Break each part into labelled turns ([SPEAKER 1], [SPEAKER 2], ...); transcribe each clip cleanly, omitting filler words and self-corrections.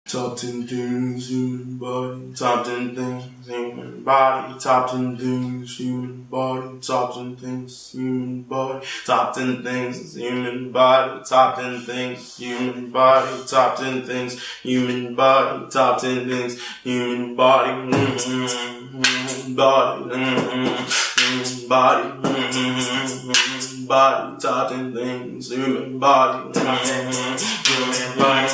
[SPEAKER 1] Top 10 things, human body. Top 10 things, human body. Top 10 things, human body. Top 10 things, human body. Top 10 things, human body. Top 10 things, human body. Top 10 things, human body. Top 10 things, human body. Body. Body. Body. Top 10 things, human body. Top 10 things, human body.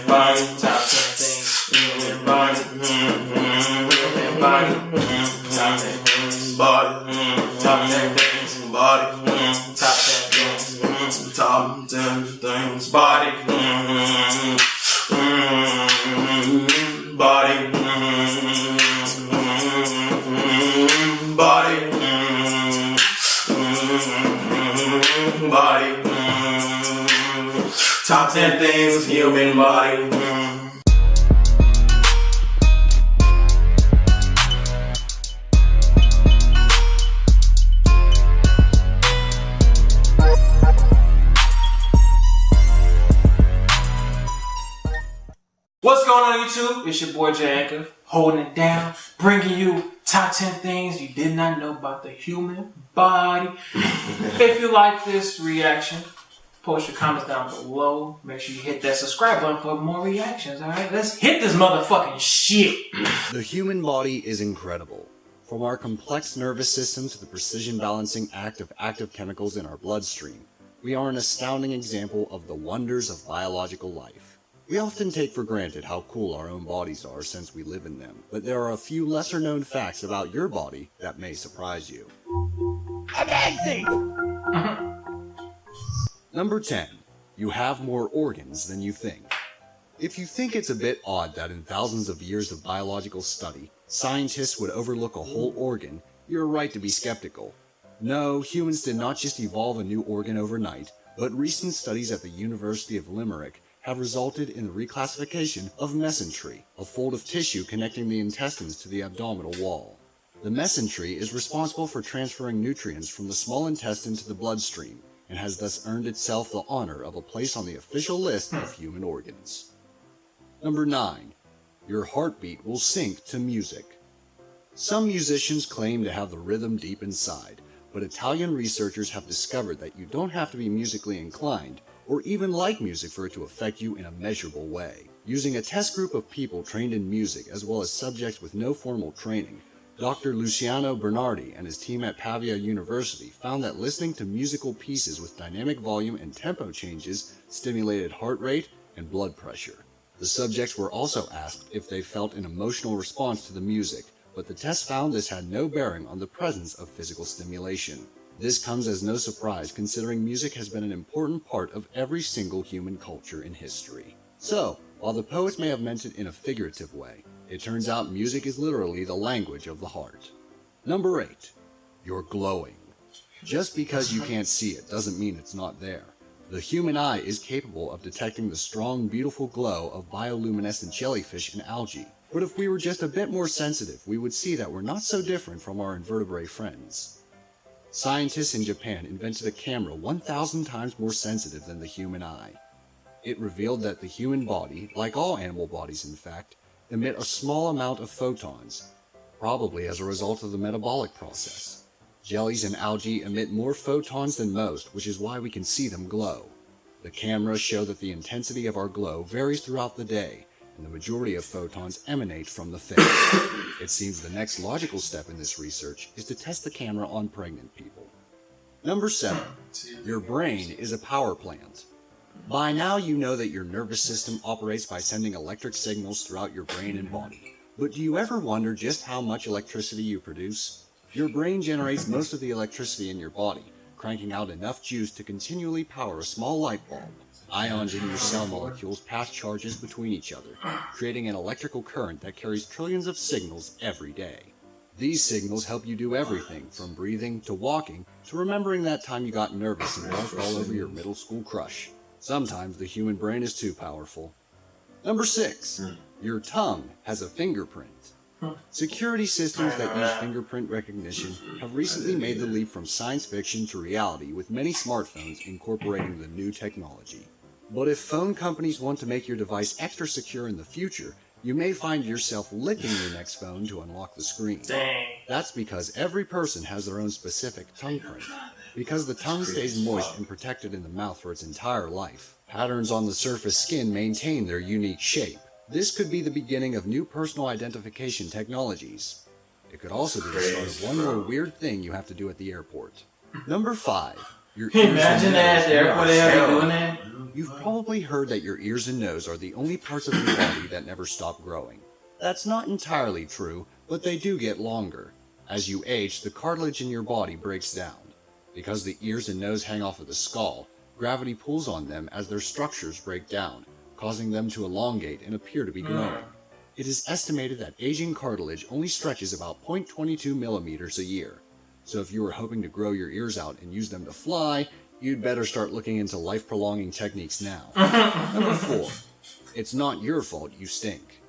[SPEAKER 1] Body, top 10 things, human body, human body, top 10 things, body, top 10 things, body, top 10 things, top 10 things, body, body, body, body. Top 10 things, human body.
[SPEAKER 2] What's going on YouTube? It's your boy Jay Anchor, holding it down, bringing you top 10 things you did not know about the human body. If you like this reaction, post your comments down below. Make sure you hit that subscribe button for more reactions, alright? Let's hit this motherfucking shit.
[SPEAKER 3] The human body is incredible. From our complex nervous system to the precision balancing act of active chemicals in our bloodstream, we are an astounding example of the wonders of biological life. We often take for granted how cool our own bodies are since we live in them, but there are a few lesser known facts about your body that may surprise you. Amazing! Number 10. You have more organs than you think. If you think it's a bit odd that in thousands of years of biological study, scientists would overlook a whole organ, you're right to be skeptical. No, humans did not just evolve a new organ overnight, but recent studies at the University of Limerick have resulted in the reclassification of mesentery, a fold of tissue connecting the intestines to the abdominal wall. The mesentery is responsible for transferring nutrients from the small intestine to the bloodstream, and has thus earned itself the honor of a place on the official list of human organs. Number 9. Your heartbeat will sync to music. Some musicians claim to have the rhythm deep inside, but Italian researchers have discovered that you don't have to be musically inclined or even like music for it to affect you in a measurable way. Using a test group of people trained in music as well as subjects with no formal training, Dr. Luciano Bernardi and his team at Pavia University found that listening to musical pieces with dynamic volume and tempo changes stimulated heart rate and blood pressure. The subjects were also asked if they felt an emotional response to the music, but the test found this had no bearing on the presence of physical stimulation. This comes as no surprise considering music has been an important part of every single human culture in history. So, while the poets may have meant it in a figurative way, it turns out music is literally the language of the heart. Number 8. You're glowing. Just because you can't see it doesn't mean it's not there. The human eye is capable of detecting the strong, beautiful glow of bioluminescent jellyfish and algae. But if we were just a bit more sensitive, we would see that we're not so different from our invertebrate friends. Scientists in Japan invented a camera 1,000 times more sensitive than the human eye. It revealed that the human body, like all animal bodies in fact, emit a small amount of photons, probably as a result of the metabolic process. Jellies and algae emit more photons than most, which is why we can see them glow. The cameras show that the intensity of our glow varies throughout the day, and the majority of photons emanate from the face. It seems the next logical step in this research is to test the camera on pregnant people. Number 7. Your brain is a power plant. By now you know that your nervous system operates by sending electric signals throughout your brain and body. But do you ever wonder just how much electricity you produce? Your brain generates most of the electricity in your body, cranking out enough juice to continually power a small light bulb. Ions in your cell molecules pass charges between each other, creating an electrical current that carries trillions of signals every day. These signals help you do everything from breathing to walking to remembering that time you got nervous and walked all over your middle school crush. Sometimes the human brain is too powerful. Number 6. Your tongue has a fingerprint. Security systems that use fingerprint recognition have recently made the leap from science fiction to reality, with many smartphones incorporating the new technology. But if phone companies want to make your device extra secure in the future, you may find yourself licking your next phone to unlock the screen.
[SPEAKER 2] Dang.
[SPEAKER 3] That's because every person has their own specific tongue print. Because the tongue stays moist and protected in the mouth for its entire life, patterns on the surface skin maintain their unique shape. This could be the beginning of new personal identification technologies. It could also be the start of one more weird thing you have to do at the airport. Number 5. Your ears and
[SPEAKER 2] Imagine that at the airport, they are doing that.
[SPEAKER 3] You've probably heard that your ears and nose are the only parts of your body that never stop growing. That's not entirely true, but they do get longer. As you age, the cartilage in your body breaks down. Because the ears and nose hang off of the skull, gravity pulls on them as their structures break down, causing them to elongate and appear to be growing. It is estimated that aging cartilage only stretches about 0.22 millimeters a year. So if you were hoping to grow your ears out and use them to fly, you'd better start looking into life-prolonging techniques now. Number 4. It's not your fault you stink.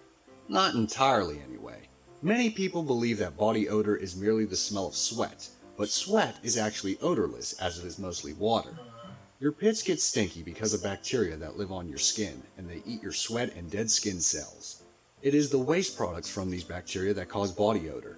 [SPEAKER 3] Not entirely, anyway. Many people believe that body odor is merely the smell of sweat, but sweat is actually odorless as it is mostly water. Your pits get stinky because of bacteria that live on your skin, and they eat your sweat and dead skin cells. It is the waste products from these bacteria that cause body odor.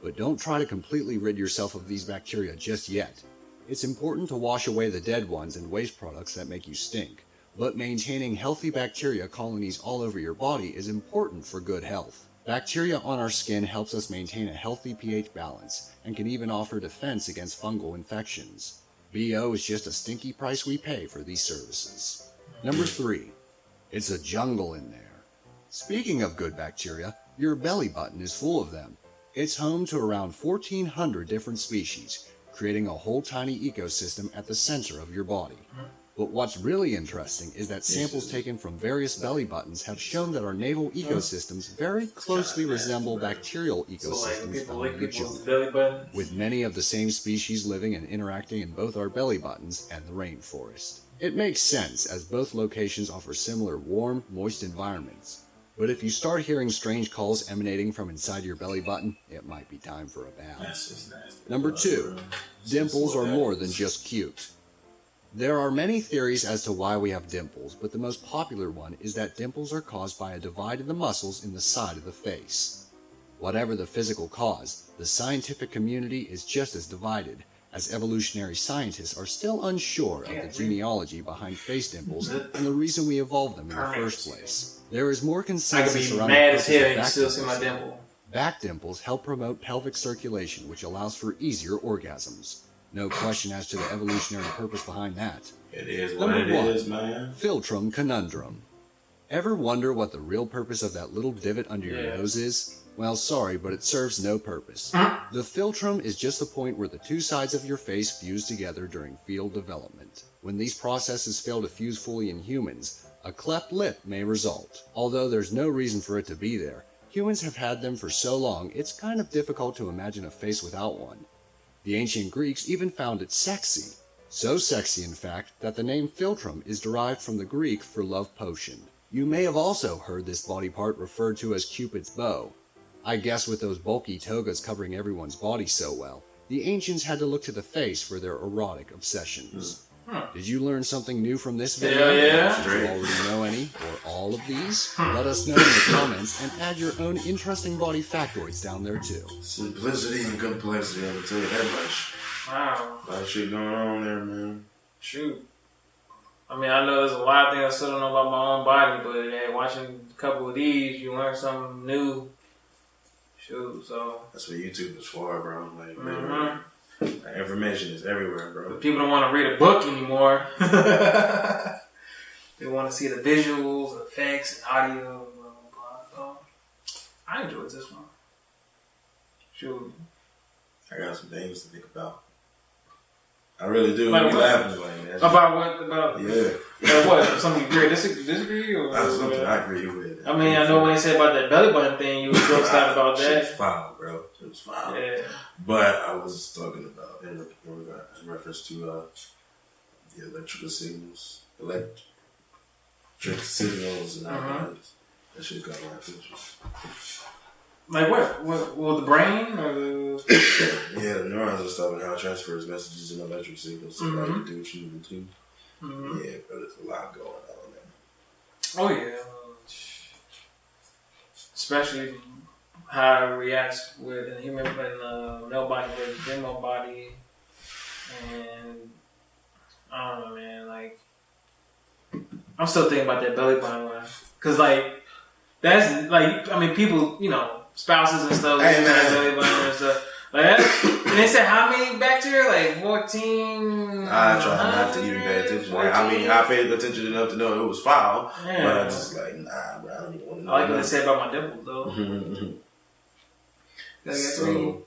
[SPEAKER 3] But don't try to completely rid yourself of these bacteria just yet. It's important to wash away the dead ones and waste products that make you stink, but maintaining healthy bacteria colonies all over your body is important for good health. Bacteria on our skin helps us maintain a healthy pH balance and can even offer defense against fungal infections. BO is just a stinky price we pay for these services. Number 3. It's a jungle in there. Speaking of good bacteria, your belly button is full of them. It's home to around 1,400 different species, creating a whole tiny ecosystem at the center of your body. But what's really interesting is that samples taken from various belly buttons have shown that our naval ecosystems very closely resemble bacterial ecosystems found in the jungle, with many of the same species living and interacting in both our belly buttons and the rainforest. It makes sense, as both locations offer similar warm, moist environments. But if you start hearing strange calls emanating from inside your belly button, it might be time for a bath. Number 2. Dimples are more than just cute. There are many theories as to why we have dimples, but the most popular one is that dimples are caused by a divide in the muscles in the side of the face. Whatever the physical cause, the scientific community is just as divided, as evolutionary scientists are still unsure of the genealogy behind face dimples and the reason we evolved them in the first place. There is more consensus around
[SPEAKER 2] mad as hell
[SPEAKER 3] the
[SPEAKER 2] and
[SPEAKER 3] purpose
[SPEAKER 2] still
[SPEAKER 3] of
[SPEAKER 2] see my dimple.
[SPEAKER 3] Back dimples help promote pelvic circulation, which allows for easier orgasms. No question as to the evolutionary purpose behind that.
[SPEAKER 1] It is what it is, man.
[SPEAKER 3] Philtrum conundrum. Ever wonder what the real purpose of that little divot under your nose is? Well, sorry, but it serves no purpose. The philtrum is just the point where the two sides of your face fuse together during fetal development. When these processes fail to fuse fully in humans, a cleft lip may result. Although there's no reason for it to be there, humans have had them for so long it's kind of difficult to imagine a face without one. The ancient Greeks even found it sexy. So sexy, in fact, that the name philtrum is derived from the Greek for love potion. You may have also heard this body part referred to as Cupid's bow. I guess with those bulky togas covering everyone's body so well, the ancients had to look to the face for their erotic obsessions. Did you learn something new from this video?
[SPEAKER 2] Yeah.
[SPEAKER 3] Did you already know any or all of these? Let us know in the comments and add your own interesting body factoids down there too.
[SPEAKER 1] Simplicity and complexity, I'm gonna tell you that much.
[SPEAKER 2] Wow.
[SPEAKER 1] A lot of shit going on there, man.
[SPEAKER 2] Shoot. I mean, I know there's a lot of things I still don't know about my own body, but watching a couple of these, you learn something new. Shoot, so.
[SPEAKER 1] That's what YouTube is for, bro. Like, literally. Information is everywhere, bro.
[SPEAKER 2] But people don't want to read a book anymore. They want to see the visuals, effects, and audio. Blah, blah, blah. So, I enjoyed this one. Shoot.
[SPEAKER 1] I got some things to think about. I really do.
[SPEAKER 2] Like
[SPEAKER 1] You
[SPEAKER 2] what?
[SPEAKER 1] laughing like that.
[SPEAKER 2] About what? About
[SPEAKER 1] Yeah.
[SPEAKER 2] Like what? Something you agree, disagree? Or
[SPEAKER 1] That's something I agree with.
[SPEAKER 2] I mean, I know when they said about that belly button thing, you was grossed out about that.
[SPEAKER 1] Shit's foul, bro. It was foul.
[SPEAKER 2] Yeah.
[SPEAKER 1] But I was talking about in reference to the electrical signals, electric signals, and that shit got my attention.
[SPEAKER 2] Like what? Well, the brain or the...
[SPEAKER 1] Yeah, the neurons and stuff, and how it transfers messages and electric signals to like do what you need to do.
[SPEAKER 2] Mm-hmm.
[SPEAKER 1] Yeah, but there's a lot going on there.
[SPEAKER 2] Oh yeah, especially how it reacts with a human when male body versus female body, and I don't know, man. Like, I'm still thinking about that belly button one, cause like that's like I mean people, you know, spouses and stuff,
[SPEAKER 1] Hey, man.
[SPEAKER 2] belly button and stuff. Like that, and they said how many bacteria? Like 14.
[SPEAKER 1] I try not to even pay attention. I mean, I paid attention enough to know it was foul,
[SPEAKER 2] Yeah.
[SPEAKER 1] but I just like, nah, bro. I don't even want to know.
[SPEAKER 2] I like what they say about my dimples, though.
[SPEAKER 1] So,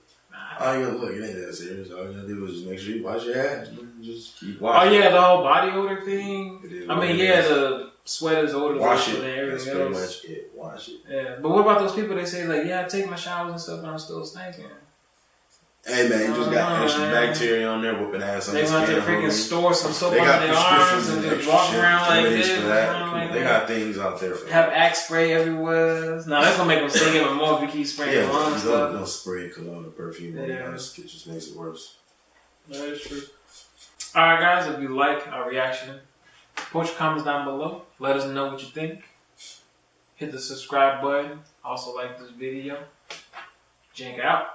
[SPEAKER 1] all you gotta look, it ain't that serious. All you gotta do is just make sure you wash your ass. Just keep washing.
[SPEAKER 2] Oh yeah, the whole body odor thing. I mean, yeah, the sweat is odor.
[SPEAKER 1] Wash it.
[SPEAKER 2] And everything
[SPEAKER 1] That's
[SPEAKER 2] else.
[SPEAKER 1] pretty much it. Wash it.
[SPEAKER 2] Yeah, but what about those people that say like, yeah, I take my showers and stuff, but I'm still stinking?
[SPEAKER 1] Hey man, you just got extra bacteria on there whooping ass on
[SPEAKER 2] They
[SPEAKER 1] the
[SPEAKER 2] want
[SPEAKER 1] skin.
[SPEAKER 2] to freaking store some soap
[SPEAKER 1] They
[SPEAKER 2] under
[SPEAKER 1] got
[SPEAKER 2] their arms
[SPEAKER 1] prescriptions
[SPEAKER 2] and
[SPEAKER 1] and
[SPEAKER 2] just
[SPEAKER 1] extra
[SPEAKER 2] walk
[SPEAKER 1] shit
[SPEAKER 2] around like
[SPEAKER 1] remedies
[SPEAKER 2] this.
[SPEAKER 1] for that.
[SPEAKER 2] Like
[SPEAKER 1] They got things out there for
[SPEAKER 2] have
[SPEAKER 1] that.
[SPEAKER 2] Axe spray everywhere. Now that's gonna make them sing even more if you keep spraying
[SPEAKER 1] Yeah,
[SPEAKER 2] cologne and stuff.
[SPEAKER 1] don't spray cologne or perfume.
[SPEAKER 2] Yeah.
[SPEAKER 1] It just makes it worse.
[SPEAKER 2] That is true. Alright guys, if you like our reaction, post your comments down below. Let us know what you think. Hit the subscribe button. Also like this video. Jank out.